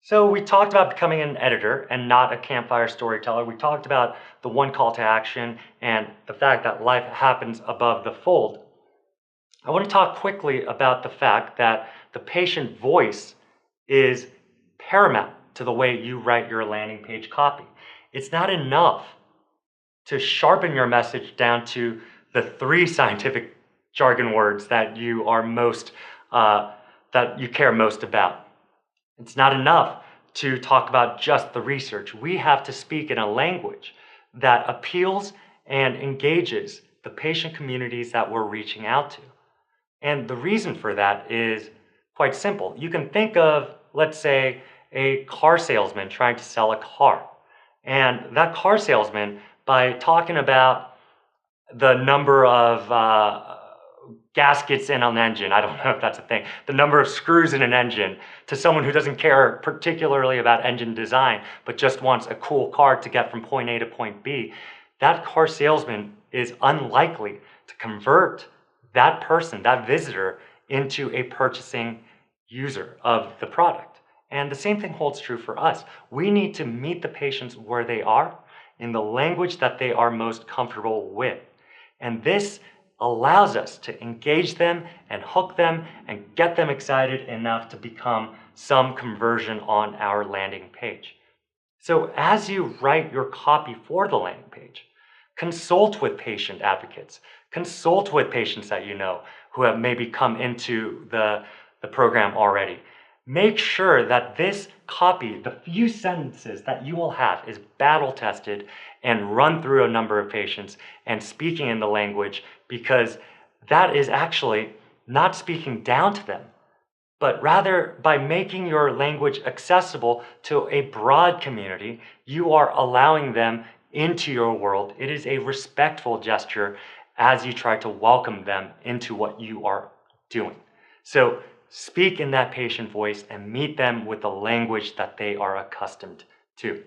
So we talked about becoming an editor and not a campfire storyteller. We talked about the one call to action and the fact that life happens above the fold. I want to talk quickly about the fact that the patient voice is paramount to the way you write your landing page copy. It's not enough to sharpen your message down to the three scientific jargon words that you are most that you care most about. It's not enough to talk about just the research. We have to speak in a language that appeals and engages the patient communities that we're reaching out to. And the reason for that is quite simple. You can think of, let's say, a car salesman trying to sell a car. And that car salesman, by talking about the number of gaskets in an engine, I don't know if that's a thing, the number of screws in an engine, to someone who doesn't care particularly about engine design, but just wants a cool car to get from point A to point B, that car salesman is unlikely to convert that person, that visitor, into a purchasing user of the product. And the same thing holds true for us. We need to meet the patients where they are in the language that they are most comfortable with. And this allows us to engage them and hook them and get them excited enough to become some conversion on our landing page. So as you write your copy for the landing page, consult with patient advocates, consult with patients that you know who have maybe come into the program already. Make sure that this copy, the few sentences that you will have, is battle tested and run through a number of patients and speaking in the language, because that is actually not speaking down to them, but rather by making your language accessible to a broad community, you are allowing them into your world. It is a respectful gesture as you try to welcome them into what you are doing. So speak in that patient voice and meet them with the language that they are accustomed to.